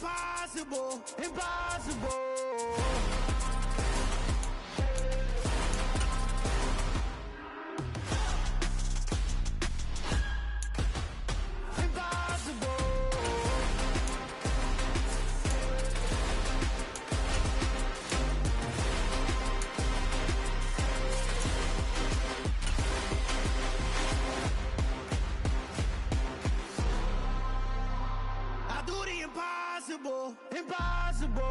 impossible, impossible. Impossible, impossible.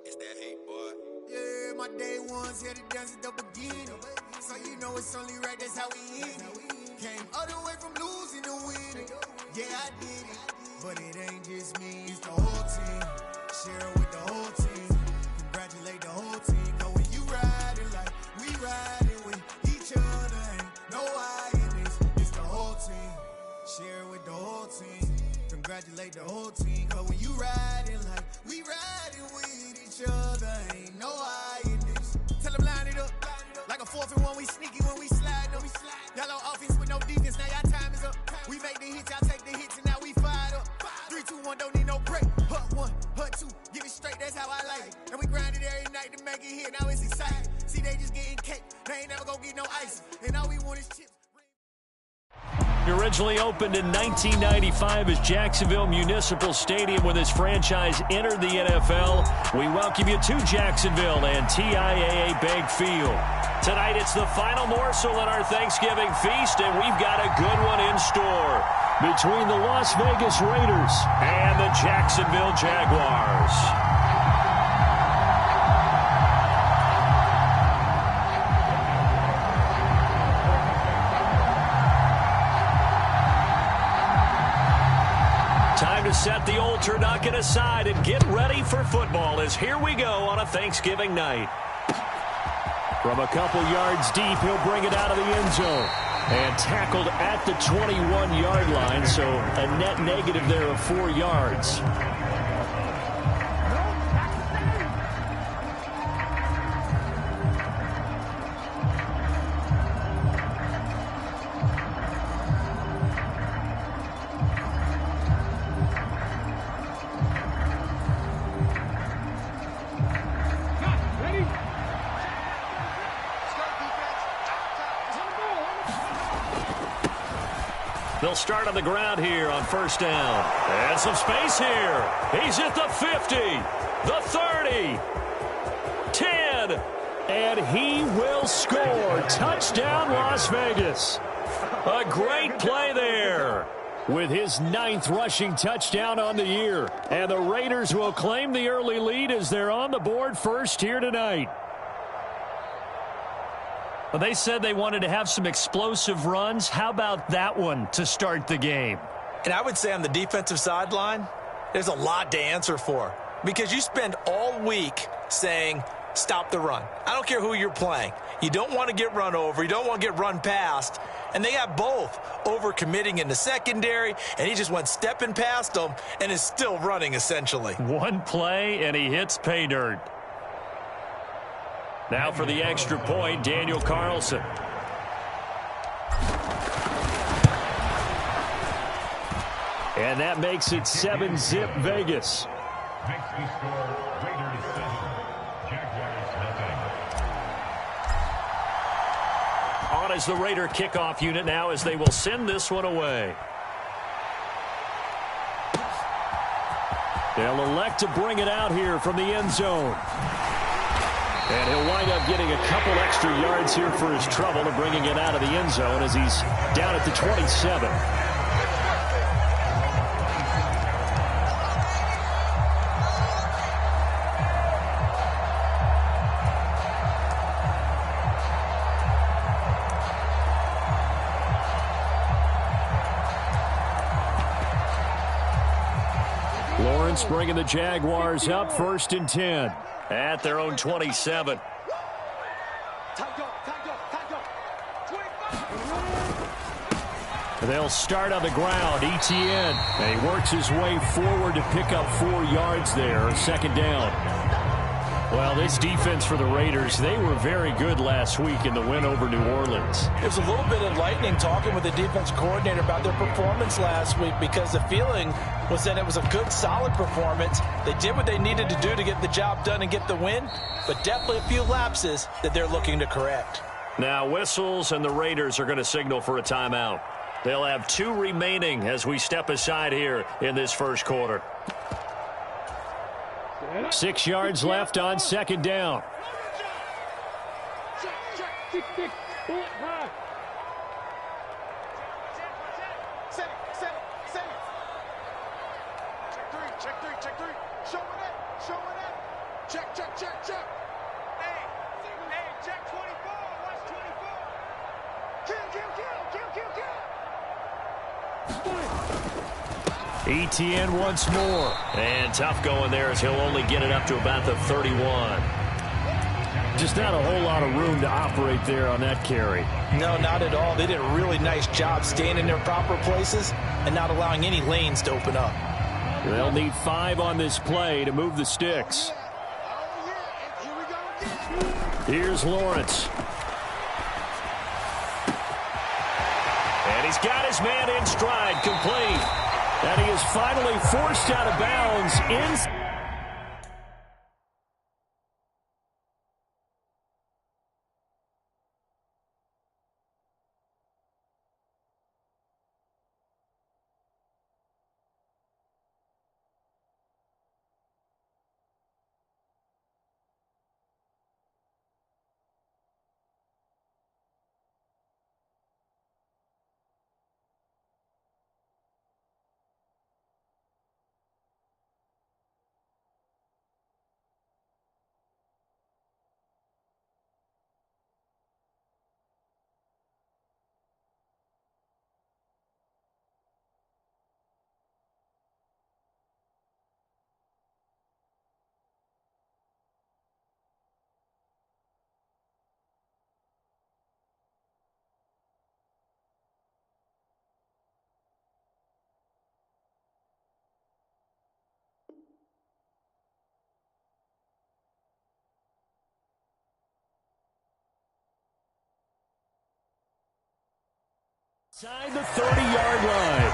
It's that hate, boy. Yeah, my day ones here to dance at the beginning. So you know it's only right, that's how we end it. Came all the way from losing to winning. Yeah, I did it. But it ain't just me, it's the whole team. Share it with the whole team. Congratulate the whole team. Cause when you riding like we riding with each other, ain't no I in this. It's the whole team. Share it with the whole team. Congratulate the whole team. Cause when you riding like we riding with each other, ain't no I in this. Tell them line it up. Like a 4th and 1, we sneaky when we slide up. Y'all on offense with no defense, now y'all time is up. We make the hits, y'all take the hits, and now we fired up. 3, 2, 1, don't need no break. Hut 1, hut 2, give it straight, that's how I like it. And we grind it every night to make it hit, now it's exciting. See, they just getting cake, they ain't never gonna get no ice. And all we want is chips. Originally opened in 1995 as Jacksonville Municipal Stadium when this franchise entered the NFL. We welcome you to Jacksonville and TIAA Bank Field. Tonight it's the final morsel in our Thanksgiving feast, and we've got a good one in store between the Las Vegas Raiders and the Jacksonville Jaguars. Time to set the old turducken aside and get ready for football as here we go on a Thanksgiving night. From a couple yards deep, he'll bring it out of the end zone. And tackled at the 21-yard line, so a net negative there of 4 yards. They'll start on the ground here on first down. And some space here. He's at the 50, the 30, 10, and he will score. Touchdown, Las Vegas. A great play there with his 9th rushing touchdown on the year. And the Raiders will claim the early lead as they're on the board first here tonight. Well, they said they wanted to have some explosive runs. How about that one to start the game? And I would say on the defensive sideline, there's a lot to answer for. Because you spend all week saying, stop the run. I don't care who you're playing. You don't want to get run over. You don't want to get run past. And they got both over-committing in the secondary, and he just went stepping past them and is still running, essentially. One play, and he hits pay dirt. Now for the extra point, Daniel Carlson. And that makes it 7-zip Vegas. On is the Raider kickoff unit now as they will send this one away. They'll elect to bring it out here from the end zone. And he'll wind up getting a couple extra yards here for his trouble to bringing it out of the end zone as he's down at the 27. Lawrence bringing the Jaguars up 1st and 10 at their own 27. They'll start on the ground. Etienne. And he works his way forward to pick up 4 yards there. 2nd down. Well, this defense for the Raiders, they were very good last week in the win over New Orleans. It was a little bit enlightening talking with the defense coordinator about their performance last week, because the feeling was that it was a good, solid performance. They did what they needed to do to get the job done and get the win, but definitely a few lapses that they're looking to correct. Now whistles, and the Raiders are going to signal for a timeout. They'll have 2 remaining as we step aside here in this first quarter. 6 yards left on second down. Etienne once more. And tough going there as he'll only get it up to about the 31. Just not a whole lot of room to operate there on that carry. No, not at all. They did a really nice job staying in their proper places and not allowing any lanes to open up. They'll need 5 on this play to move the sticks. Here's Lawrence. And he's got his man in stride, complete. And he is finally forced out of bounds. Inside the 30-yard line.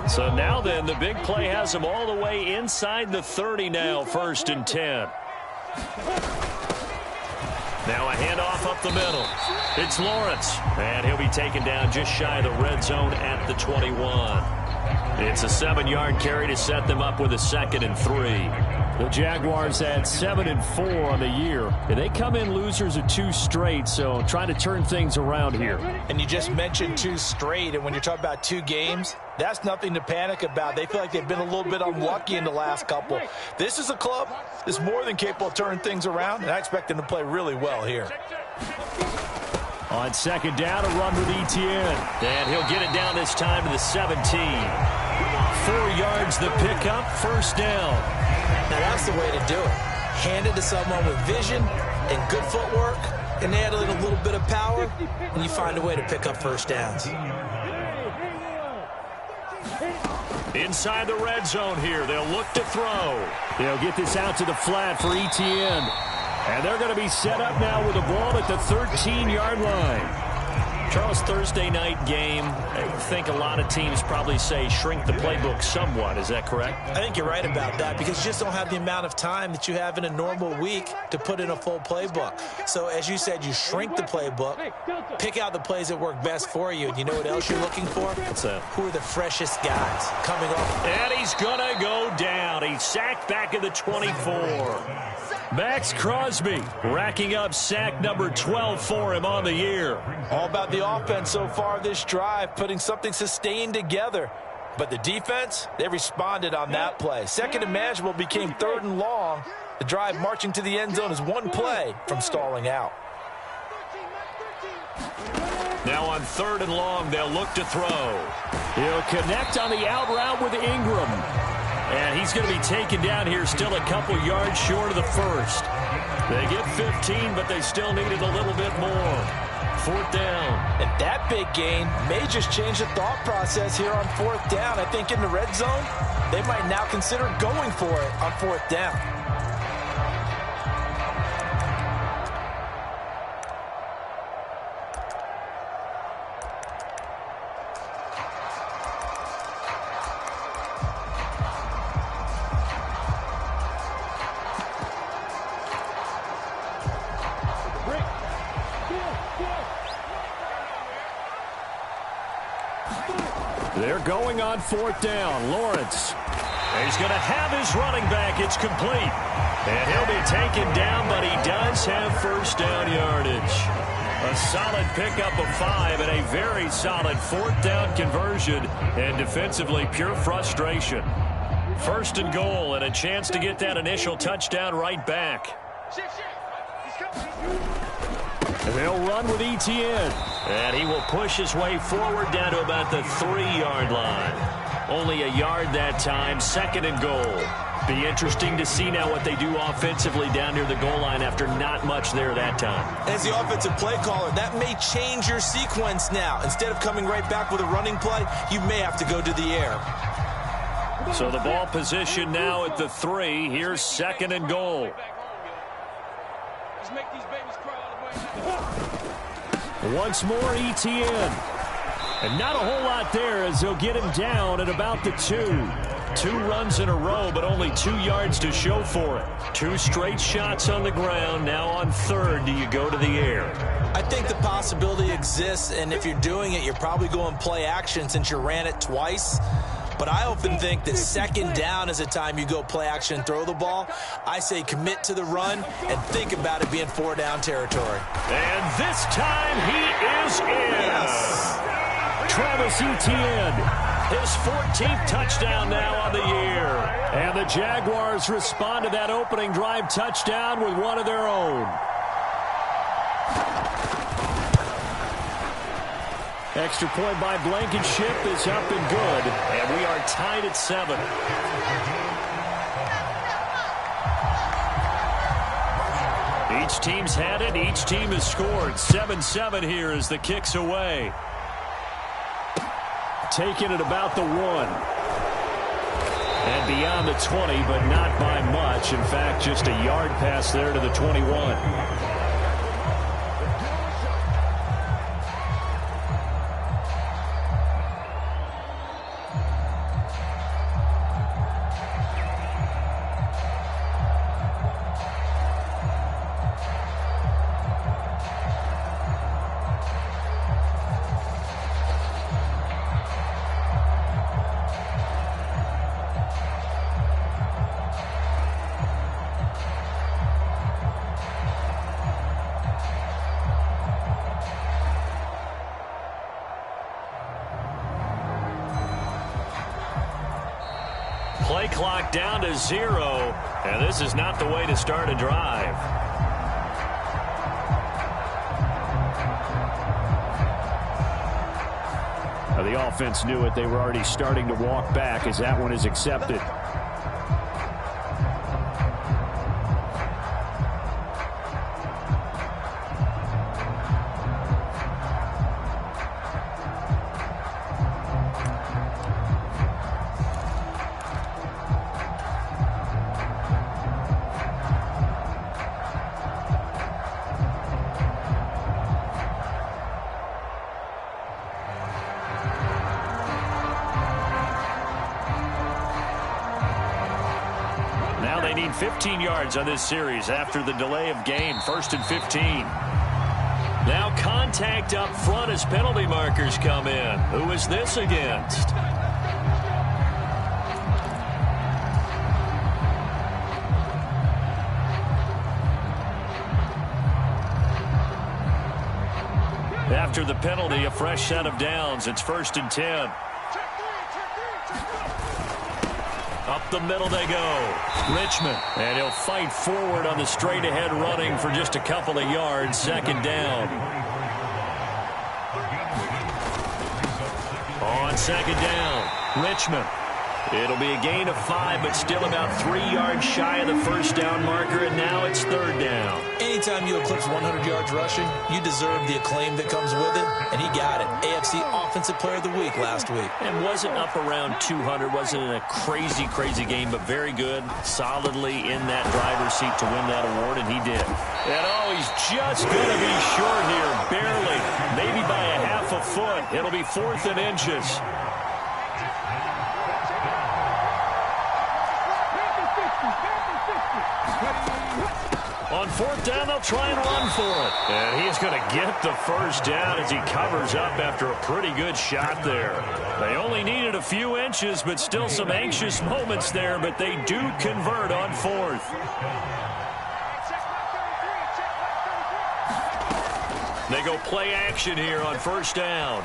So now then, the big play has them all the way inside the 30 now, 1st and 10. Now a handoff up the middle. It's Lawrence, and he'll be taken down just shy of the red zone at the 21. It's a 7-yard carry to set them up with a 2nd and 3. The Jaguars had 7 and 4 on the year, and they come in losers of 2 straight, so trying to turn things around here. And you just mentioned 2 straight, and when you're talking about 2 games, that's nothing to panic about. They feel like they've been a little bit unlucky in the last couple. This is a club that's more than capable of turning things around, and I expect them to play really well here. On 2nd down, a run with Etienne. And he'll get it down this time to the 17. 4 yards the pickup, 1st down. Now that's the way to do it. Hand it to someone with vision and good footwork, and add in a little bit of power, and you find a way to pick up 1st downs. Inside the red zone here, they'll look to throw. They'll get this out to the flat for Etienne. And they're going to be set up now with the ball at the 13-yard line. Charles, Thursday night game, I think a lot of teams probably say shrink the playbook somewhat. Is that correct? I think you're right about that, because you just don't have the amount of time that you have in a normal week to put in a full playbook. So as you said, you shrink the playbook, pick out the plays that work best for you. And you know what else you're looking for? What's that? Who are the freshest guys coming off? And he's going to go down. He's sacked back at the 24. Max Crosby racking up sack number 12 for him on the year. All about the offense so far this drive, putting something sustained together. But the defense, they responded on that play. 2nd and manageable became 3rd and long. The drive marching to the end zone is 1 play from stalling out. Now on 3rd and long, they'll look to throw. He'll connect on the out route with Ingram. And he's going to be taken down here still a couple yards short of the first. They get 15, but they still needed a little bit more. 4th down. And that big gain may just change the thought process here on 4th down. I think in the red zone, they might now consider going for it on 4th down. They're going on 4th down. Lawrence. He's going to have his running back. It's complete. And he'll be taken down, but he does have 1st down yardage. A solid pickup of 5 and a very solid 4th down conversion. And defensively, pure frustration. 1st and goal and a chance to get that initial touchdown right back. They'll run with Etienne. And he will push his way forward down to about the 3-yard line. Only a yard that time, 2nd and goal. Be interesting to see now what they do offensively down near the goal line after not much there that time. As the offensive play caller, that may change your sequence now. Instead of coming right back with a running play, you may have to go to the air. So the ball position now at the 3. Here's 2nd and goal. Let's make these babies cry all the way. Once more, Etienne. And not a whole lot there as they'll get him down at about the 2. 2 runs in a row, but only 2 yards to show for it. 2 straight shots on the ground. Now on 3rd, do you go to the air? I think the possibility exists, and if you're doing it, you're probably going play action since you ran it twice. But I often think that 2nd down is the time you go play action and throw the ball. I say commit to the run and think about it being 4-down territory. And this time he is in. Yes. Travis Etienne, his 14th touchdown now on the year. And the Jaguars respond to that opening drive touchdown with one of their own. Extra point by Blankenship is up and good. And we are tied at 7. Each team's had it. Each team has scored. 7-7 here as the kick's away. Taking it about the 1. And beyond the 20, but not by much. In fact, just a yard pass there to the 21. Play clock down to 0, and this is not the way to start a drive. Now, the offense knew it. They were already starting to walk back as that one is accepted. They need 15 yards on this series after the delay of game. 1st and 15. Now contact up front as penalty markers come in. Who is this against? After the penalty, a fresh set of downs. It's 1st and 10. Up the middle they go. Richmond. And he'll fight forward on the straight-ahead running for just a couple of yards. 2nd down. On 2nd down, Richmond. It'll be a gain of 5, but still about 3 yards shy of the first down marker, and now it's third down. Anytime you eclipse 100 yards rushing, you deserve the acclaim that comes with it, and he got it. AFC Offensive Player of the Week last week. And wasn't up around 200, wasn't in a crazy, crazy game, but very good, solidly in that driver's seat to win that award, and he did. And he's just going to be short here, barely, maybe by a half a foot. It'll be 4th and inches. On 4th down, they'll try and run for it. And he's going to get the first down as he covers up after a pretty good shot there. They only needed a few inches, but still some anxious moments there, but they do convert on 4th. They go play action here on 1st down.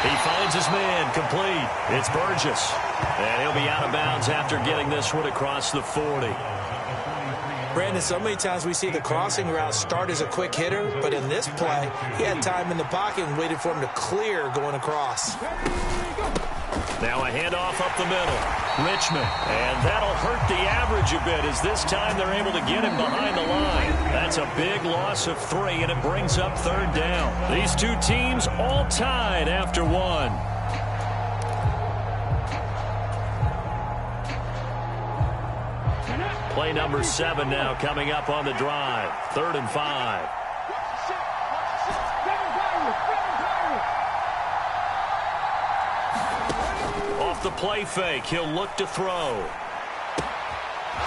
He finds his man, complete. It's Burgess. And he'll be out of bounds after getting this one across the 40. Brandon, so many times we see the crossing route start as a quick hitter, but in this play, he had time in the pocket and waited for him to clear going across. Now a handoff up the middle. Richmond. And that'll hurt the average a bit as this time they're able to get him behind the line. That's a big loss of 3, and it brings up 3rd down. These two teams all tied after 1. Play number 7 now coming up on the drive. 3rd and 5. Off the play fake, he'll look to throw.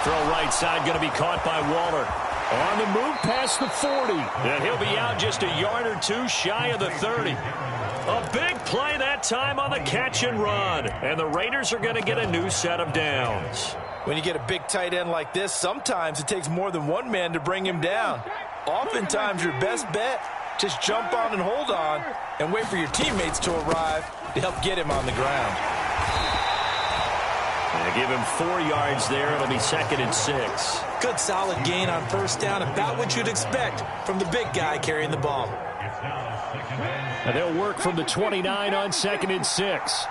Throw right side, going to be caught by Waller. On the move past the 40. And he'll be out just a yard or 2 shy of the 30. A big play that time on the catch and run. And the Raiders are going to get a new set of downs. When you get a big tight end like this, sometimes it takes more than one man to bring him down. Oftentimes, your best bet, just jump on and hold on and wait for your teammates to arrive to help get him on the ground. And give him 4 yards there. It'll be 2nd and 6. Good solid gain on 1st down, about what you'd expect from the big guy carrying the ball. And they'll work from the 29 on 2nd and 6.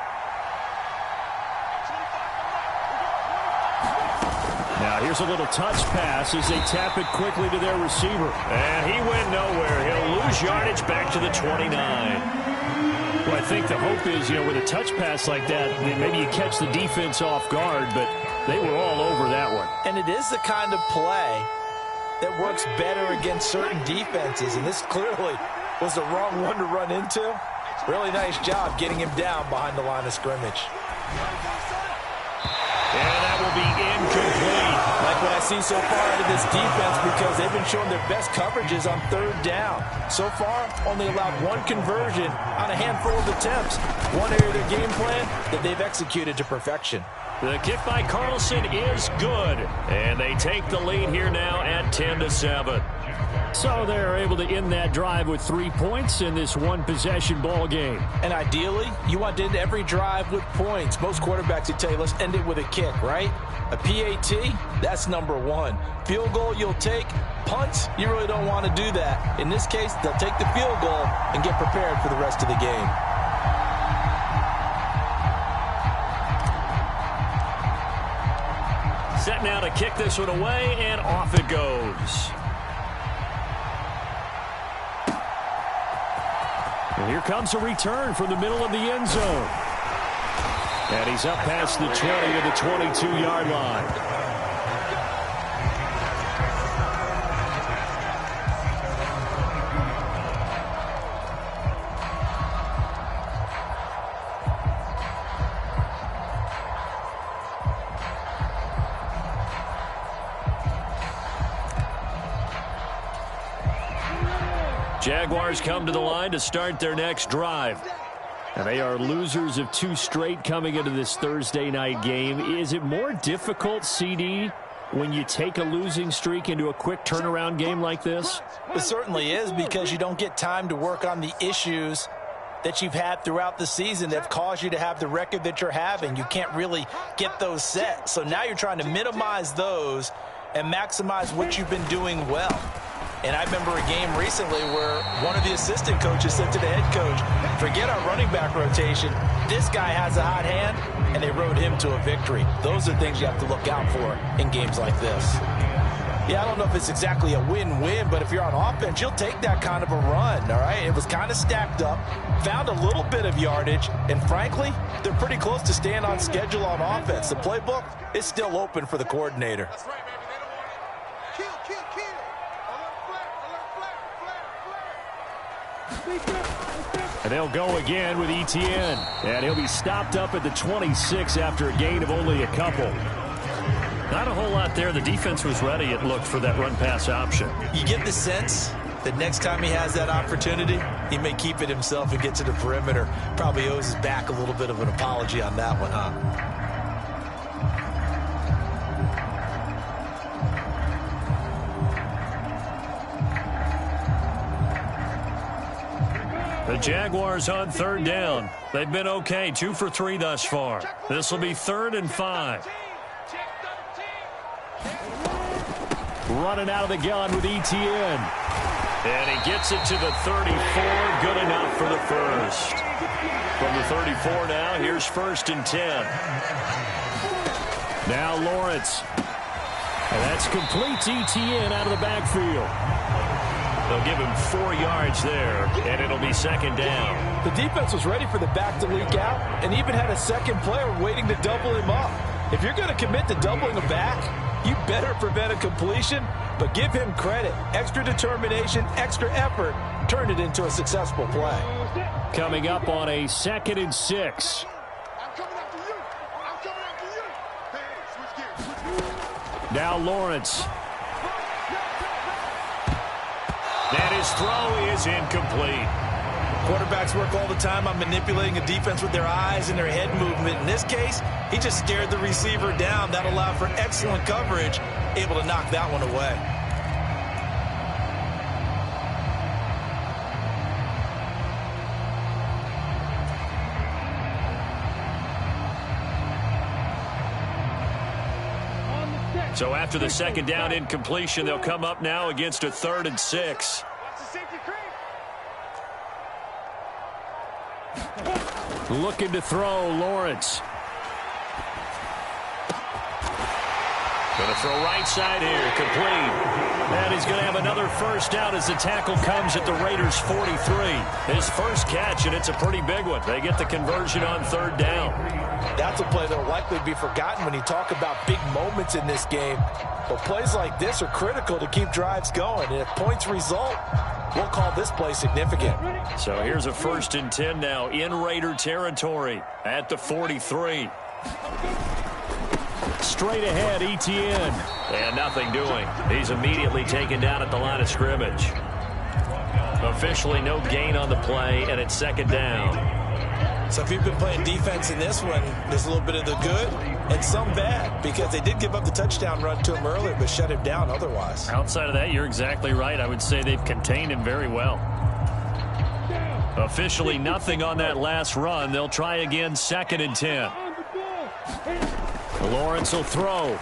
Now here's a little touch pass as they tap it quickly to their receiver. And he went nowhere. He'll lose yardage back to the 29. Well, I think the hope is, with a touch pass like that, maybe you catch the defense off guard, but they were all over that one. And it is the kind of play that works better against certain defenses, and this clearly was the wrong one to run into. Really nice job getting him down behind the line of scrimmage. And that will be incomplete. Like what I see so far out of this defense, because they've been showing their best coverages on 3rd down. So far, only allowed 1 conversion on a handful of attempts. One area of their game plan that they've executed to perfection. The kick by Carlson is good. And they take the lead here now at 10-7. So they're able to end that drive with 3 points in this one-possession ball game. And ideally, you want to end every drive with points. Most quarterbacks would tell you, let's end it with a kick, right? A PAT, that's number 1. Field goal you'll take. Punts, you really don't want to do that. In this case, they'll take the field goal and get prepared for the rest of the game. Set now to kick this one away, and off it goes. And here comes a return from the middle of the end zone. And he's up past the 20 to the 22-yard line. Jaguars come to the line to start their next drive. And they are losers of 2 straight coming into this Thursday night game. Is it more difficult, CD, when you take a losing streak into a quick turnaround game like this? It certainly is, because you don't get time to work on the issues that you've had throughout the season that have caused you to have the record that you're having. You can't really get those set. So now you're trying to minimize those and maximize what you've been doing well. And I remember a game recently where one of the assistant coaches said to the head coach, forget our running back rotation. This guy has a hot hand, and they rode him to a victory. Those are things you have to look out for in games like this. Yeah, I don't know if it's exactly a win-win, but if you're on offense, you'll take that kind of a run, all right? It was kind of stacked up, found a little bit of yardage, and frankly, they're pretty close to staying on schedule on offense. The playbook is still open for the coordinator. That's right, baby. They don't want it. Kill. Alert flag. And they'll go again with Etienne. And he'll be stopped up at the 26 after a gain of only a couple. Not a whole lot there. The defense was ready, it looked, for that run-pass option. You get the sense that next time he has that opportunity, he may keep it himself and get to the perimeter. Probably owes his back a little bit of an apology on that one, huh? The Jaguars on third down. They've been okay, 2 for 3 thus far. This will be 3rd and 5. Running out of the gun with Etienne. And he gets it to the 34. Good enough for the first. From the 34 now, here's 1st and 10. Now Lawrence. And that's complete to Etienne out of the backfield. They'll give him 4 yards there, and it'll be 2nd down. The defense was ready for the back to leak out and even had a second player waiting to double him up. If you're going to commit to doubling a back, you better prevent a completion, but give him credit. Extra determination, extra effort, turn it into a successful play. Coming up on a 2nd and 6. I'm coming after you. Hey, switch gears. Now Lawrence. And his throw is incomplete. Quarterbacks work all the time on manipulating a defense with their eyes and their head movement. In this case, he just stared the receiver down. That allowed for excellent coverage, able to knock that one away. So after the 2nd down incompletion, they'll come up now against a 3rd and 6. Looking to throw, Lawrence. Going to throw right side here, complete. And he's going to have another 1st down as the tackle comes at the Raiders' 43. His first catch, and it's a pretty big one. They get the conversion on 3rd down. That's a play that will likely be forgotten when you talk about big moments in this game. But plays like this are critical to keep drives going. And if points result, we'll call this play significant. So here's a 1st and 10 now in Raider territory at the 43. Straight ahead, Etienne. And nothing doing. He's immediately taken down at the line of scrimmage. Officially no gain on the play, and it's 2nd down. So if you've been playing defense in this one, there's a little bit of the good and some bad, because they did give up the touchdown run to him earlier, but shut him down otherwise. Outside of that, you're exactly right. I would say they've contained him very well. Officially nothing on that last run. They'll try again, 2nd and 10. Lawrence will throw.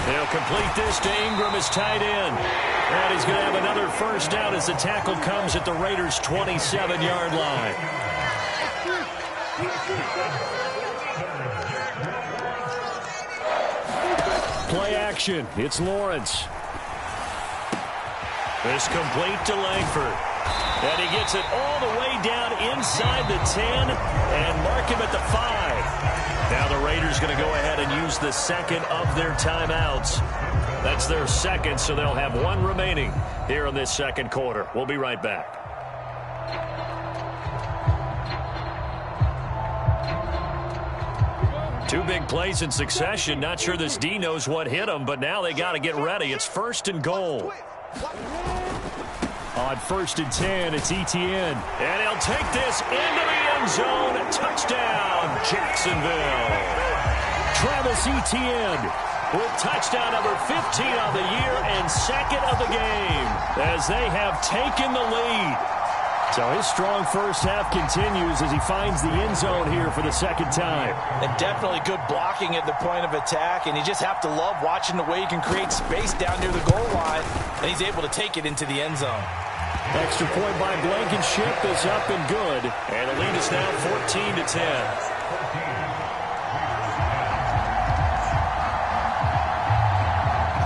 They'll complete this to Ingram as tight end. And he's going to have another 1st down as the tackle comes at the Raiders' 27-yard line. Play action. It's Lawrence. This complete to Langford. And he gets it all the way down inside the 10 and mark him at the 5. Now the Raiders going to go ahead and use the 2nd of their timeouts. That's their 2nd, so they'll have 1 remaining here in this 2nd quarter. We'll be right back. Two big plays in succession. Not sure this D knows what hit him, but now they got to get ready. It's 1st and goal. On 1st and 10, it's Etienne. And he'll take this into the end zone. Touchdown, Jacksonville. Travis Etienne with touchdown number 15 on the year and 2nd of the game as they have taken the lead. So his strong first half continues as he finds the end zone here for the second time. And definitely good blocking at the point of attack, and you just have to love watching the way he can create space down near the goal line, and he's able to take it into the end zone. Extra point by Blankenship is up and good, and the lead is now 14-10.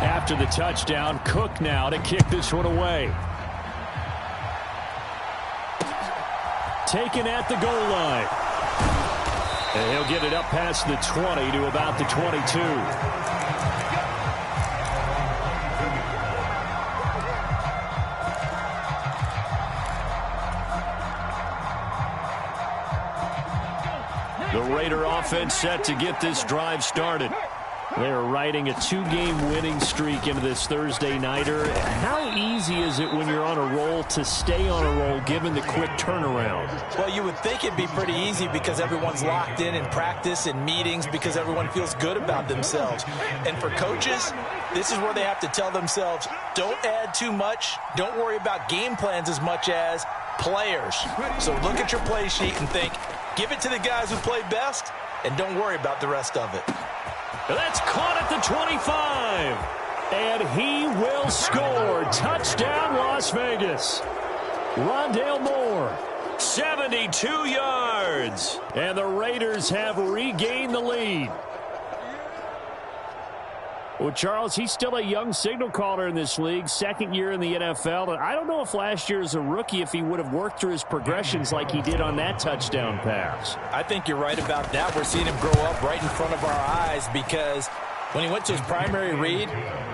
After the touchdown, Cook now to kick this one away. Taken at the goal line. And he'll get it up past the 20 to about the 22. The Raider offense set to get this drive started. They're riding a 2-game winning streak into this Thursday nighter. How easy is it when you're on a roll to stay on a roll given the quick turnaround? Well, you would think it'd be pretty easy because everyone's locked in practice and meetings because everyone feels good about themselves. And for coaches, this is where they have to tell themselves, don't add too much. Don't worry about game plans as much as players. So look at your play sheet and think, give it to the guys who play best and don't worry about the rest of it. That's caught at the 25. And he will score. Touchdown, Las Vegas. Rondale Moore, 72 yards. And the Raiders have regained the lead. Well, Charles, he's still a young signal caller in this league, second year in the NFL. And I don't know if last year as a rookie, if he would have worked through his progressions like he did on that touchdown pass. I think you're right about that. We're seeing him grow up right in front of our eyes because when he went to his primary read,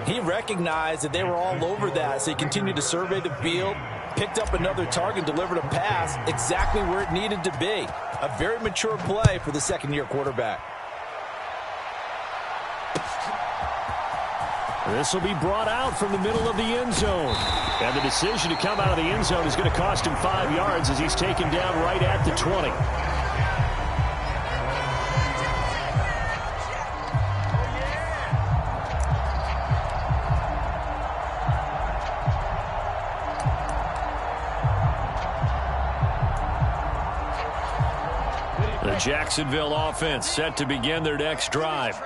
he recognized that they were all over that. So he continued to survey the field, picked up another target, delivered a pass exactly where it needed to be. A very mature play for the second-year quarterback. This will be brought out from the middle of the end zone. And the decision to come out of the end zone is going to cost him 5 yards as he's taken down right at the 20. The Jacksonville offense set to begin their next drive.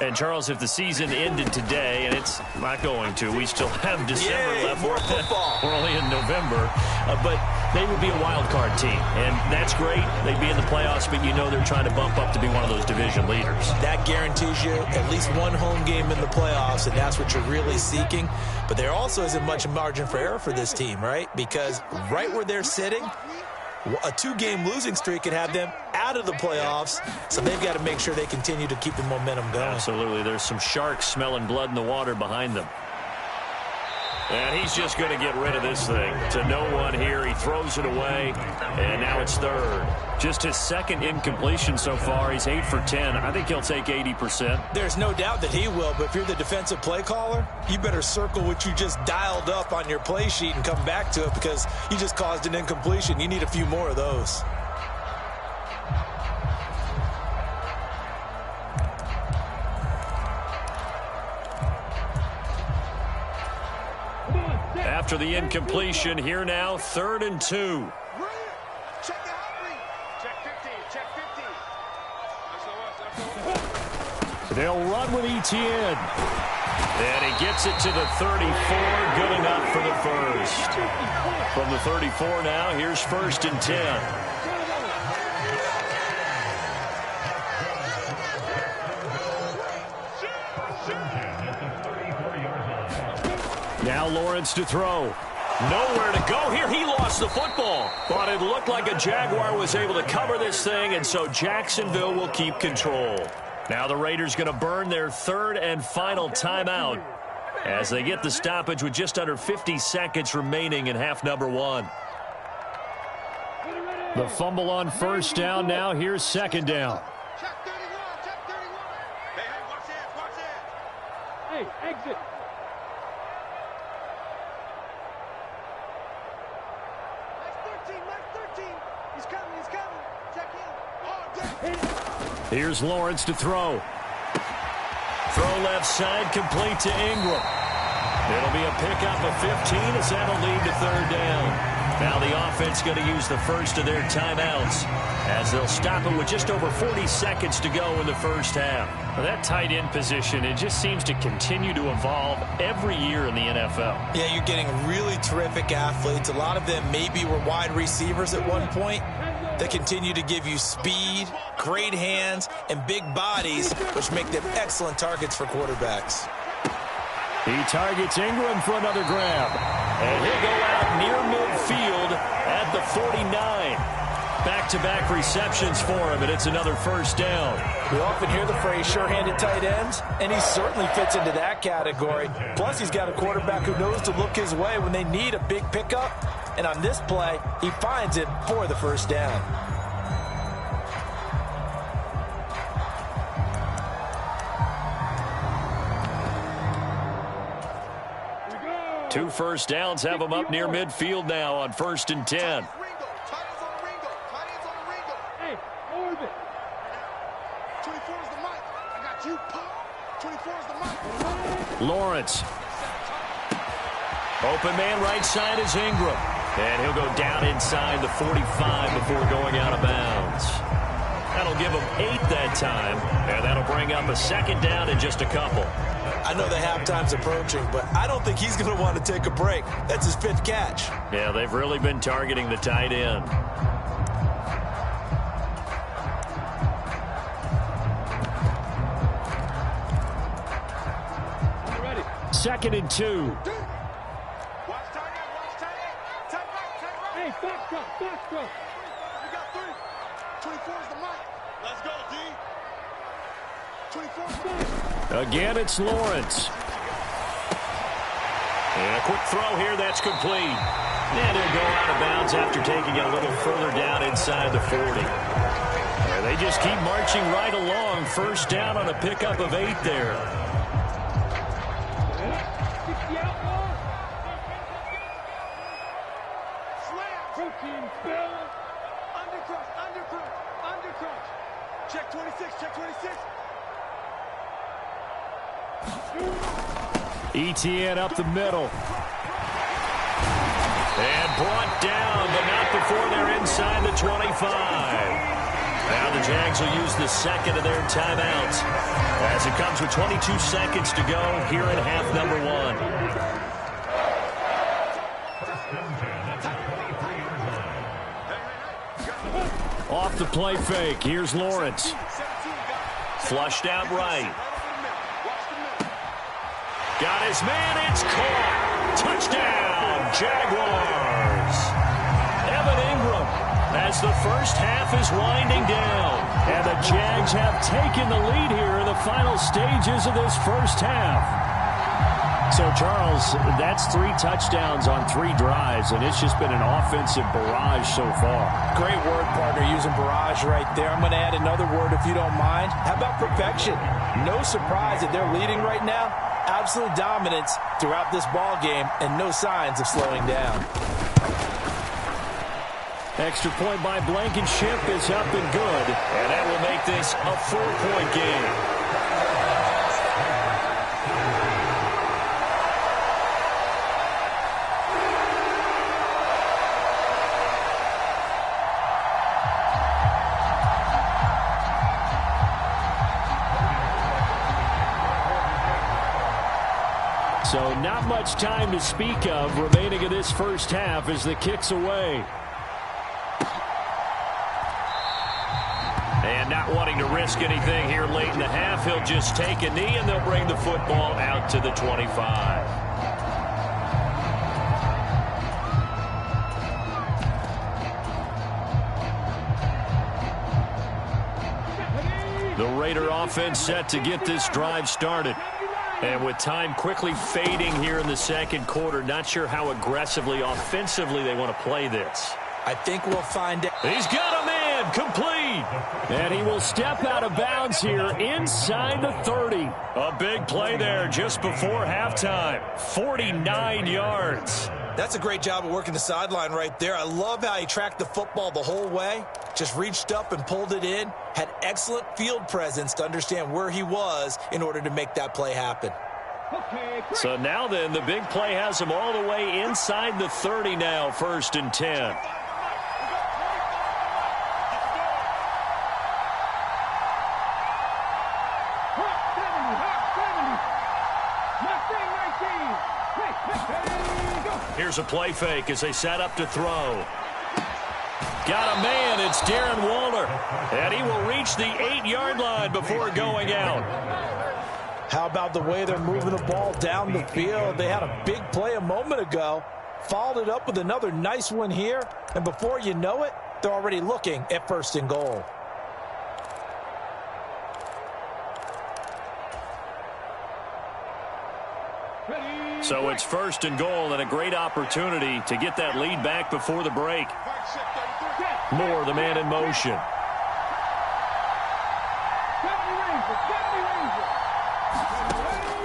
And, Charles, if the season ended today, and it's not going to, we still have December left. More football. We're only in November. But they would be a wild card team. And that's great. They'd be in the playoffs, but you know they're trying to bump up to be one of those division leaders. That guarantees you at least one home game in the playoffs, and that's what you're really seeking. But there also isn't much margin for error for this team, right? Because right where they're sitting, a 2-game losing streak could have them out of the playoffs, so they've got to make sure they continue to keep the momentum going. Absolutely. There's some sharks smelling blood in the water behind them. And he's just going to get rid of this thing. To no one here. He throws it away, and now it's third. Just his second incompletion so far. He's 8 for 10. I think he'll take 80%. There's no doubt that he will, but if you're the defensive play caller, you better circle what you just dialed up on your play sheet and come back to it because you just caused an incompletion. You need a few more of those. After the incompletion, here now, 3rd and 2. Check 50. Check 50. They'll run with Etienne. And he gets it to the 34. Good enough for the first. From the 34 now, here's 1st and 10. Now Lawrence to throw. Nowhere to go here. He lost the football. But it looked like a Jaguar was able to cover this thing, and so Jacksonville will keep control. Now the Raiders going to burn their 3rd and final timeout as they get the stoppage with just under 50 seconds remaining in half number 1. The fumble on 1st down. Now here's 2nd down. Check 31. Check 31. Hey, watch that. Watch that. Hey, exit. Here's Lawrence to throw. Throw left side, complete to Ingram. It'll be a pickup of 15 as that'll lead to 3rd down. Now the offense going to use the first of their timeouts as they'll stop it with just over 40 seconds to go in the first half. Well, that tight end position, it just seems to continue to evolve every year in the NFL. Yeah, you're getting really terrific athletes. A lot of them maybe were wide receivers at one point. They continue to give you speed, great hands, and big bodies, which make them excellent targets for quarterbacks. He targets Ingram for another grab. And he'll go out near midfield at the 49. Back-to-back receptions for him, and it's another first down. We often hear the phrase sure-handed tight ends, and he certainly fits into that category. Plus, he's got a quarterback who knows to look his way when they need a big pickup. And on this play, he finds it for the first down. Two first downs have him up near midfield now on 1st and 10. Hey, Orbit. 24 is the mic. I got you. 24 is the mic. Lawrence. Open man right side is Ingram. And he'll go down inside the 45 before going out of bounds. That'll give him 8 that time. And that'll bring up a second down in just a couple. I know the halftime's approaching, but I don't think he's going to want to take a break. That's his 5th catch. Yeah, they've really been targeting the tight end. Ready. 2nd and 2. Watch tight end. Tight right. Hey, back drop. We got 3. 24 is the mic. Let's go, D. 24 is the mic. Again, it's Lawrence. And a quick throw here, that's complete. And he'll go out of bounds after taking it a little further down inside the 40. And they just keep marching right along. First down on a pickup of 8 there. Protein Bill. Undercrush. Check 26. ETN up the middle. And brought down, but not before they're inside the 25. Now the Jags will use the second of their timeouts as it comes with 22 seconds to go here in half number 1. Off the play fake. Here's Lawrence. Flushed out right. Got his man. It's caught. Touchdown, Jaguars. Evan Ingram as the first half is winding down. And the Jags have taken the lead here in the final stages of this first half. So, Charles, that's 3 touchdowns on 3 drives, and it's just been an offensive barrage so far. Great word, partner, using barrage right there. I'm going to add another word if you don't mind. How about perfection? No surprise that they're leading right now. Absolute dominance throughout this ball game and no signs of slowing down. Extra point by Blankenship is up and good, and that will make this a 4-point game. So not much time to speak of remaining in this first half as the kick's away. And not wanting to risk anything here late in the half, he'll just take a knee and they'll bring the football out to the 25. The Raider offense set to get this drive started. And with time quickly fading here in the second quarter, not sure how aggressively, offensively they want to play this. I think we'll find out. He's got a man, complete. And he will step out of bounds here inside the 30. A big play there just before halftime. 49 yards. That's a great job of working the sideline right there. I love how he tracked the football the whole way. Just reached up and pulled it in. Had excellent field presence to understand where he was in order to make that play happen. So now then, the big play has them all the way inside the 30 now, 1st and 10. Here's a play fake as they set up to throw. Got a man. It's Darren Waller. And he will reach the 8-yard line before going out. How about the way they're moving the ball down the field? They had a big play a moment ago. Followed it up with another nice one here. And before you know it, they're already looking at 1st and goal. So it's 1st and goal and a great opportunity to get that lead back before the break. Moore, the man in motion.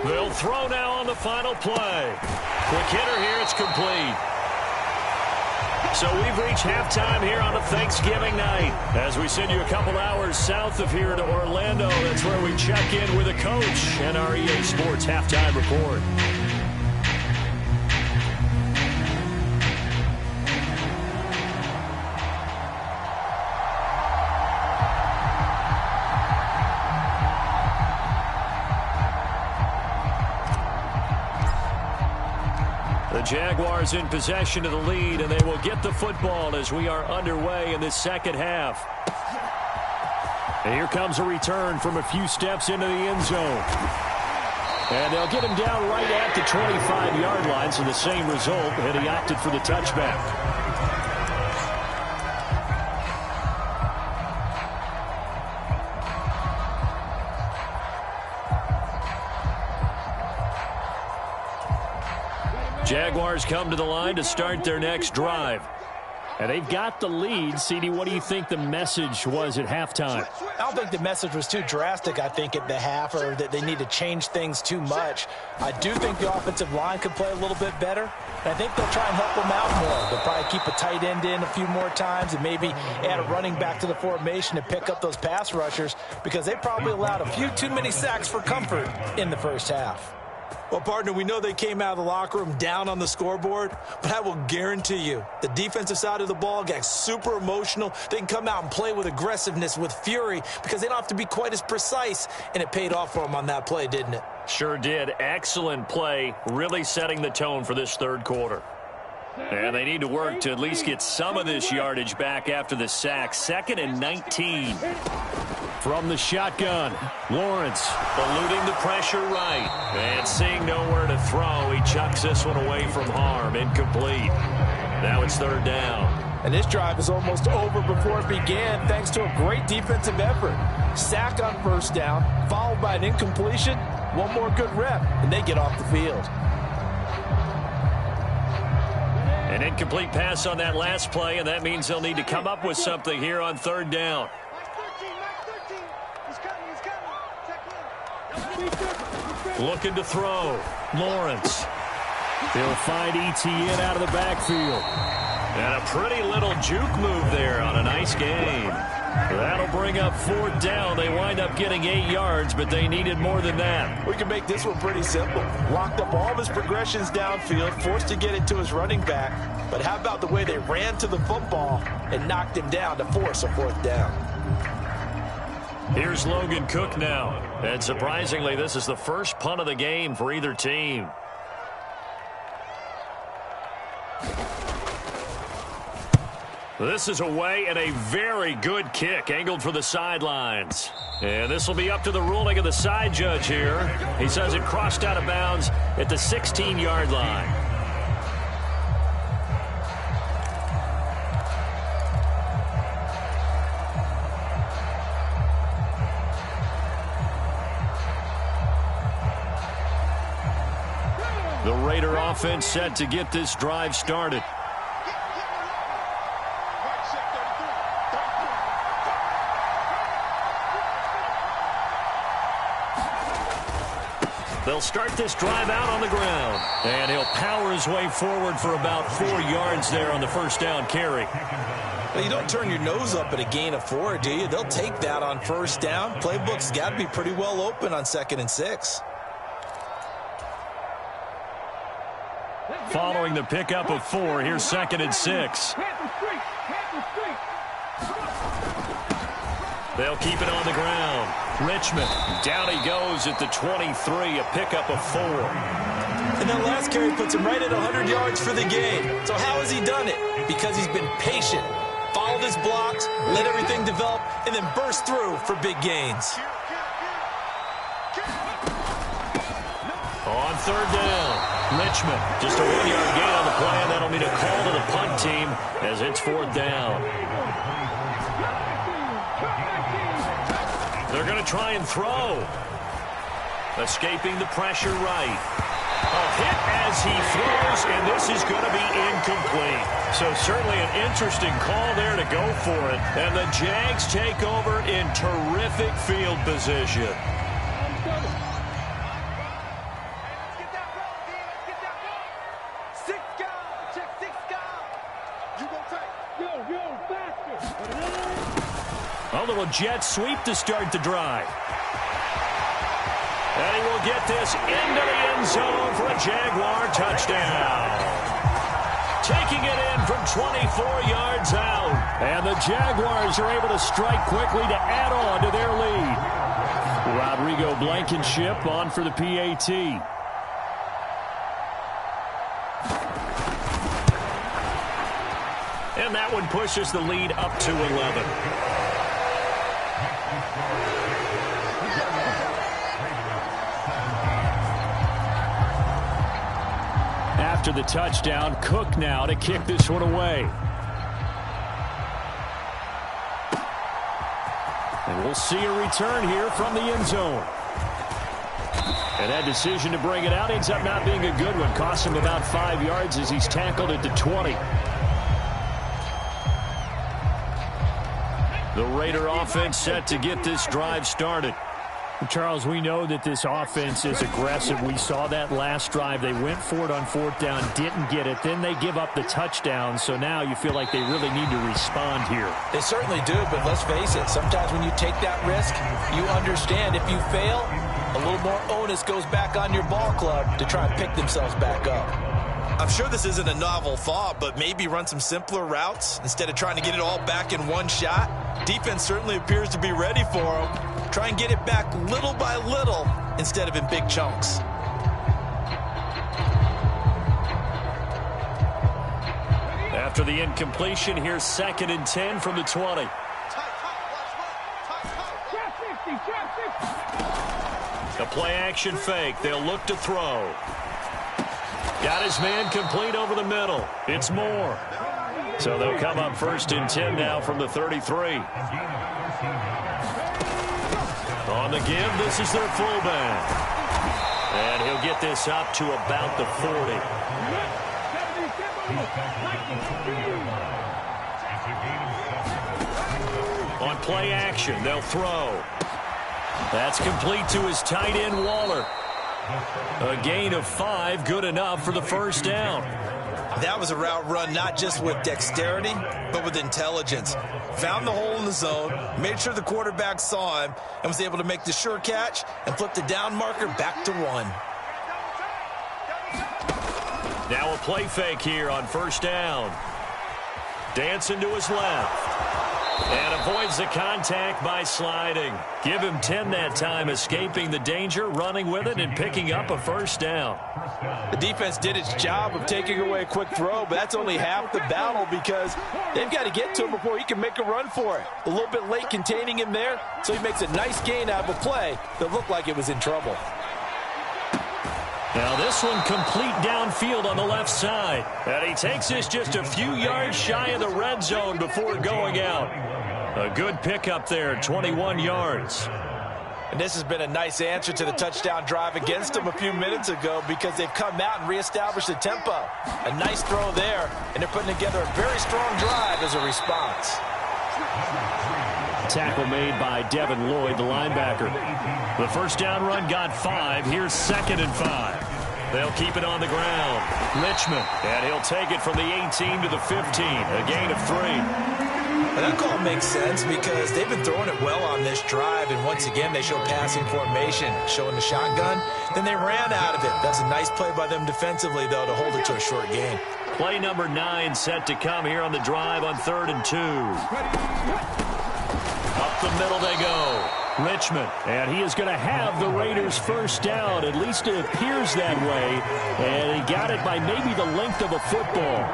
They'll throw now on the final play. Quick hitter here, it's complete. So we've reached halftime here on a Thanksgiving night. As we send you a couple hours south of here to Orlando, that's where we check in with the coach and our EA Sports halftime report. The Jaguars in possession of the lead, and they will get the football as we are underway in this second half. And here comes a return from a few steps into the end zone. And they'll get him down right at the 25-yard line, so the same result, and he opted for the touchback. Jaguars come to the line to start their next drive. And they've got the lead. CD, what do you think the message was at halftime? I don't think the message was too drastic, I think, at the half, or that they need to change things too much. I do think the offensive line could play a little bit better. And I think they'll try and help them out more. They'll probably keep a tight end in a few more times and maybe add a running back to the formation to pick up those pass rushers, because they probably allowed a few too many sacks for comfort in the first half. Well, partner, we know they came out of the locker room down on the scoreboard, but I will guarantee you the defensive side of the ball got super emotional. They can come out and play with aggressiveness, with fury, because they don't have to be quite as precise, and it paid off for them on that play, didn't it? Sure did. Excellent play, really setting the tone for this third quarter. And they need to work to at least get some of this yardage back after the sack. 2nd and 19. From the shotgun, Lawrence eluding the pressure right. And seeing nowhere to throw, he chucks this one away from harm. Incomplete. Now it's 3rd down. And this drive is almost over before it began, thanks to a great defensive effort. Sack on 1st down, followed by an incompletion. One more good rep, and they get off the field. An incomplete pass on that last play, and that means they'll need to come up with something here on 3rd down. Looking to throw. Lawrence. He'll find Etienne out of the backfield. And a pretty little juke move there on a nice game. That'll bring up 4th down. They wind up getting 8 yards, but they needed more than that. We can make this one pretty simple. Locked up all of his progressions downfield, forced to get it to his running back. But how about the way they ran to the football and knocked him down to force a 4th down? Here's Logan Cook now. And surprisingly, this is the first punt of the game for either team. This is away, and a very good kick angled for the sidelines. And this will be up to the ruling of the side judge here. He says it crossed out of bounds at the 16-yard line. The Raider offense set to get this drive started. They'll start this drive out on the ground. And he'll power his way forward for about 4 yards there on the 1st down carry. Well, you don't turn your nose up at a gain of 4, do you? They'll take that on 1st down. Playbook's got to be pretty well open on 2nd and 6. Following the pickup of 4, here's 2nd and 6. They'll keep it on the ground. Richmond, down he goes at the 23, a pickup of 4. And that last carry puts him right at 100 yards for the game. So how has he done it? Because he's been patient, followed his blocks, let everything develop, and then burst through for big gains. On 3rd down, Richmond, just a 1-yard gain on the play, and that'll mean a call to the punt team as it's 4th down. They're going to try and throw. Escaping the pressure right. A hit as he throws, and this is going to be incomplete. So certainly an interesting call there to go for it. And the Jags take over in terrific field position. A little jet sweep to start the drive. And he will get this into the end zone for a Jaguar touchdown. Taking it in from 24 yards out. And the Jaguars are able to strike quickly to add on to their lead. Rodrigo Blankenship on for the PAT. And that one pushes the lead up to 11. After the touchdown, Cook now to kick this one away. And we'll see a return here from the end zone. And that decision to bring it out ends up not being a good one. Costs him about 5 yards as he's tackled at the 20. The Raider offense set to get this drive started. Charles, we know that this offense is aggressive. We saw that last drive. They went for it on 4th down, didn't get it. Then they give up the touchdown. So now you feel like they really need to respond here. They certainly do, but let's face it. Sometimes when you take that risk, you understand if you fail, a little more onus goes back on your ball club to try and pick themselves back up. I'm sure this isn't a novel thought, but maybe run some simpler routes instead of trying to get it all back in one shot. Defense certainly appears to be ready for them. Try and get it back little by little instead of in big chunks. After the incompletion, here's 2nd and 10 from the 20. A play-action fake. They'll look to throw. Got his man complete over the middle. It's Moore. So they'll come up 1st and 10 now from the 33. On the give, this is their fullback. And he'll get this up to about the 40. On play action, they'll throw. That's complete to his tight end, Waller. A gain of 5, good enough for the 1st down. That was a route run not just with dexterity, but with intelligence. Found the hole in the zone, made sure the quarterback saw him, and was able to make the sure catch and flip the down marker back to 1. Now a play fake here on 1st down. Dancing to his left. And avoids the contact by sliding. Give him 10 that time, escaping the danger, running with it, and picking up a 1st down. The defense did its job of taking away a quick throw, but that's only half the battle because they've got to get to him before he can make a run for it. A little bit late containing him there, so he makes a nice gain out of a play that looked like it was in trouble. Now this one complete downfield on the left side. And he takes this just a few yards shy of the red zone before going out. A good pickup there, 21 yards. And this has been a nice answer to the touchdown drive against them a few minutes ago because they've come out and reestablished the tempo. A nice throw there, and they're putting together a very strong drive as a response. Tackle made by Devin Lloyd, the linebacker. The 1st down run got 5. Here's 2nd and 5. They'll keep it on the ground. Richmond, and he'll take it from the 18 to the 15. A gain of 3. And that call makes sense because they've been throwing it well on this drive, and once again they show passing formation, showing the shotgun. Then they ran out of it. That's a nice play by them defensively, though, to hold it to a short gain. Play number 9 set to come here on the drive on 3rd and 2. Up the middle they go. Richmond, and he is going to have the Raiders first down. At least it appears that way. And he got it by maybe the length of a football.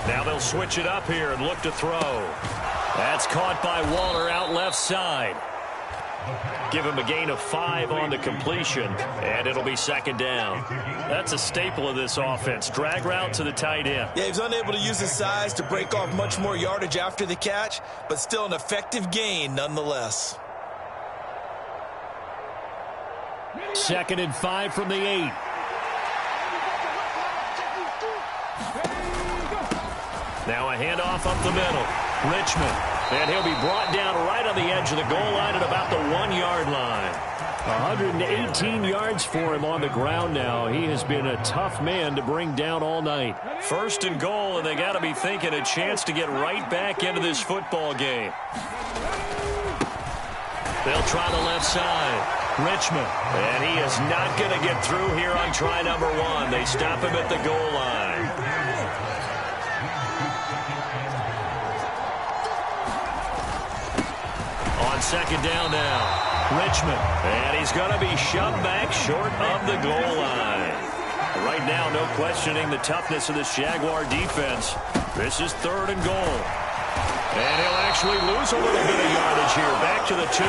Now they'll switch it up here and look to throw. That's caught by Waller out left side. Give him a gain of 5 on the completion, and it'll be 2nd down. That's a staple of this offense. Drag route to the tight end. Yeah, he's unable to use his size to break off much more yardage after the catch, but still an effective gain nonetheless. 2nd and 5 from the 8. Now a handoff up the middle. Richmond. And he'll be brought down right on the edge of the goal line at about the 1-yard line. 118 yards for him on the ground now. He has been a tough man to bring down all night. 1st and goal, and they got to be thinking a chance to get right back into this football game. They'll try the left side. Richmond. And he is not going to get through here on try number 1. They stop him at the goal line. On 2nd down now. Richmond. And he's going to be shoved back short of the goal line. Right now, no questioning the toughness of this Jaguar defense. This is 3rd and goal. And he'll actually lose a little bit of yardage here. Back to the 2.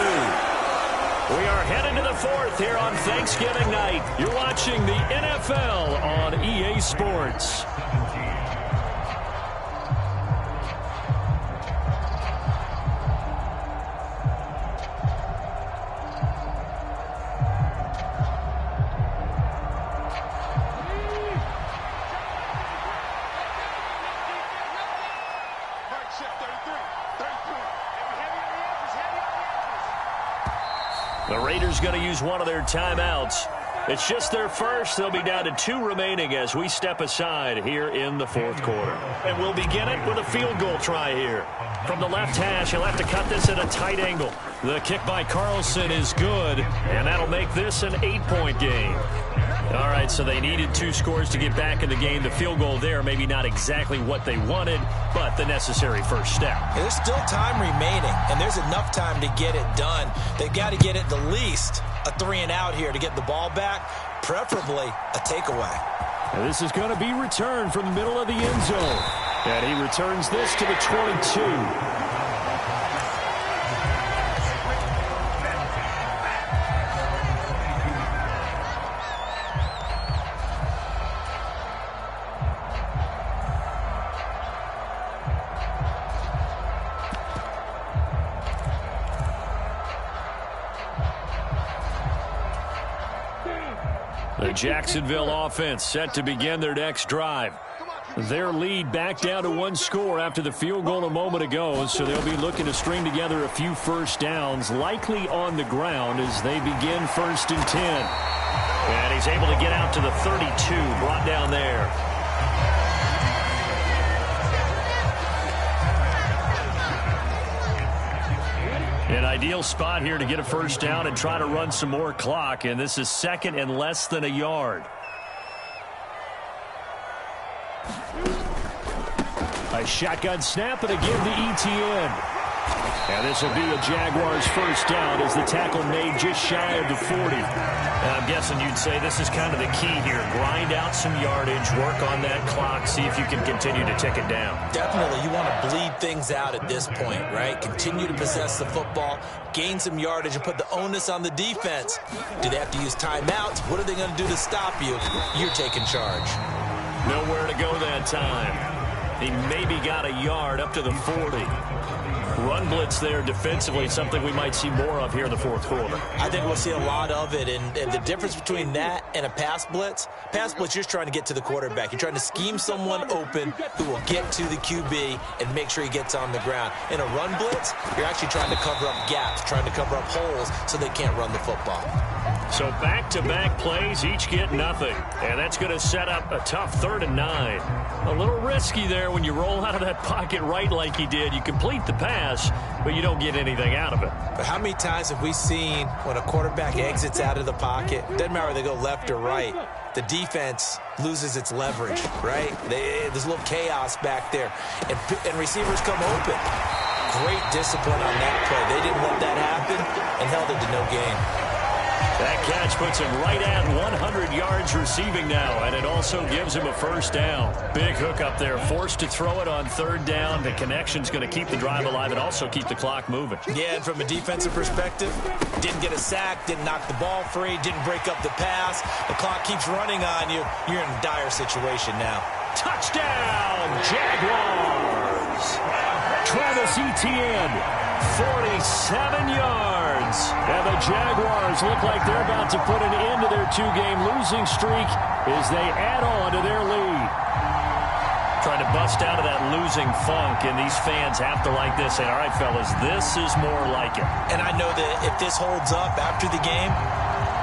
We are headed to the 4th here on Thanksgiving night. You're watching the NFL on EA Sports. The Raiders going to use one of their timeouts. It's just their first. They'll be down to 2 remaining as we step aside here in the 4th quarter. And we'll begin it with a field goal try here. From the left hash, he'll have to cut this at a tight angle. The kick by Carlson is good, and that'll make this an 8-point game. All right, so they needed 2 scores to get back in the game. The field goal there, maybe not exactly what they wanted, but the necessary first step. Yeah, there's still time remaining, and there's enough time to get it done. They've got to get at the least a 3-and-out here to get the ball back, preferably a takeaway. And this is going to be returned from the middle of the end zone. And he returns this to the 22. The Jacksonville offense set to begin their next drive. Their lead back down to 1 score after the field goal a moment ago, so they'll be looking to string together a few first downs, likely on the ground as they begin 1st and 10. And he's able to get out to the 32, brought down there. An ideal spot here to get a first down and try to run some more clock, and this is 2nd and less than a yard. A shotgun snap and again to ETN. And this will be a Jaguars first down as the tackle made just shy of the 40. And I'm guessing you'd say this is kind of the key here. Grind out some yardage, work on that clock, see if you can continue to tick it down. Definitely, you want to bleed things out at this point, right? Continue to possess the football, gain some yardage, and put the onus on the defense. Do they have to use timeouts? What are they going to do to stop you? You're taking charge. Nowhere to go that time. He maybe got a yard up to the 40. run blitz there defensively, something we might see more of here in the fourth quarter. I think we'll see a lot of it, and the difference between that and a pass blitz, you're just trying to get to the quarterback. You're trying to scheme someone open who will get to the QB and make sure he gets on the ground. In a run blitz, you're actually trying to cover up gaps, trying to cover up holes so they can't run the football. So back-to-back plays, each get nothing. And that's going to set up a tough 3rd and 9. A little risky there when you roll out of that pocket right like he did. You complete the pass, but you don't get anything out of it. But how many times have we seen when a quarterback exits out of the pocket, doesn't matter whether they go left or right, the defense loses its leverage, right? There's a little chaos back there, and receivers come open. Great discipline on that play. They didn't let that happen and held it to no gain. That catch puts him right at 100 yards receiving now, and it also gives him a first down. Big hook up there, forced to throw it on 3rd down. The connection's going to keep the drive alive and also keep the clock moving. Yeah, and from a defensive perspective, didn't get a sack, didn't knock the ball free, didn't break up the pass. The clock keeps running on you. You're in a dire situation now. Touchdown, Jaguars! Travis Etienne, 47 yards. And the Jaguars look like they're about to put an end to their 2-game losing streak as they add on to their lead. Trying to bust out of that losing funk, and these fans have to like this. Say, all right, fellas, this is more like it. And I know that if this holds up after the game,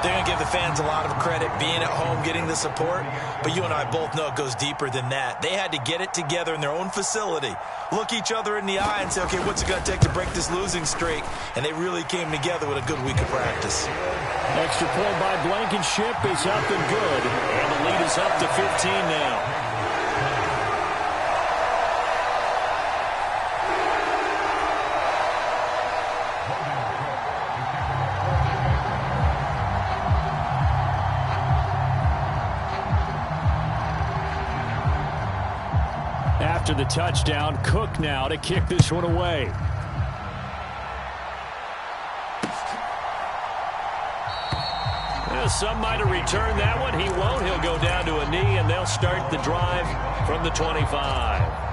they're going to give the fans a lot of credit, being at home, getting the support. But you and I both know it goes deeper than that. They had to get it together in their own facility, look each other in the eye and say, okay, what's it going to take to break this losing streak? And they really came together with a good week of practice. Extra point by Blankenship is up and good. And the lead is up to 15 now. After the touchdown, Cook now to kick this one away. Well, some might have returned that one. He won't. He'll go down to a knee, and they'll start the drive from the 25.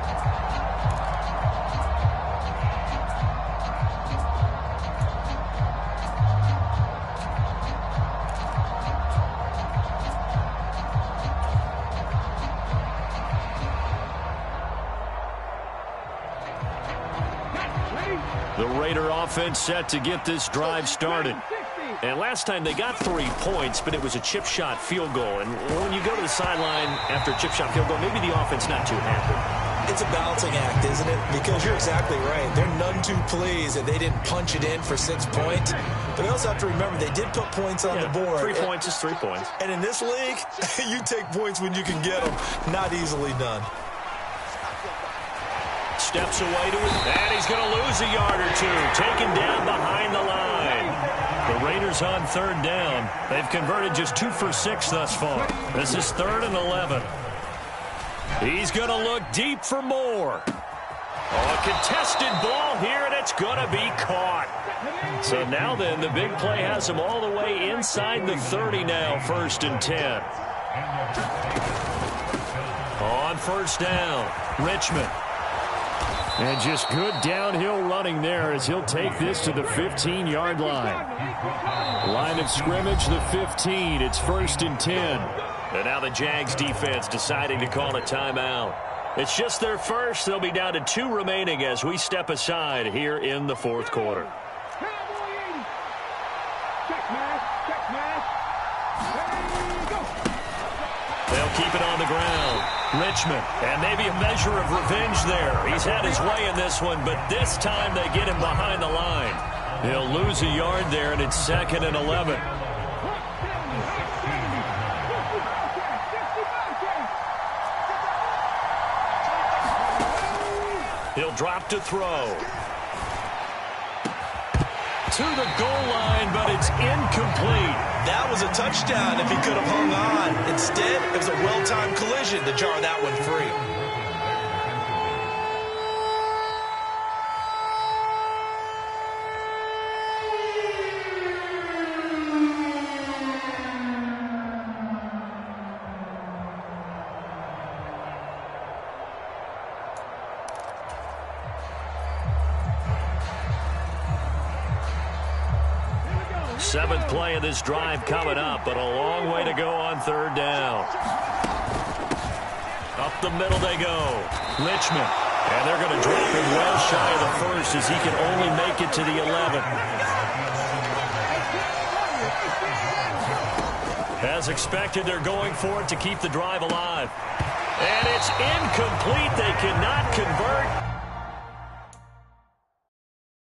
The Raider offense set to get this drive started. And last time they got 3 points, but it was a chip shot field goal. And when you go to the sideline after a chip shot field goal, maybe the offense not too happy. It's a balancing act, isn't it? Because you're exactly right. They're none too pleased that they didn't punch it in for 6 points. But they also have to remember they did put points on the board. 3 points is 3 points. And in this league, you take points when you can get them. Not easily done. Steps away to it, and he's going to lose a yard or two. Taken down behind the line. The Raiders on 3rd down. They've converted just 2 for 6 thus far. This is 3rd and 11. He's going to look deep for more. Oh, a contested ball here, and it's going to be caught. So now then, the big play has him all the way inside the 30 now, 1st and 10. On 1st down, Richmond. And just good downhill running there as he'll take this to the 15-yard line. Line of scrimmage, the 15. It's 1st and 10. And now the Jags defense deciding to call a timeout. It's just their first. They'll be down to 2 remaining as we step aside here in the 4th quarter. They'll keep it on the ground. Richmond, and maybe a measure of revenge there. He's had his way in this one, but this time they get him behind the line. He'll lose a yard there, and it's 2nd and 11. He'll drop to throw. To the goal line, but it's incomplete. That was a touchdown if he could have hung on. Instead, it was a well-timed collision to jar that one free. 7th play of this drive coming up, but a long way to go on 3rd down. Up the middle they go. Richmond. And they're going to drop him well shy of the 1st as he can only make it to the 11th. As expected, they're going for it to keep the drive alive. And it's incomplete. They cannot convert.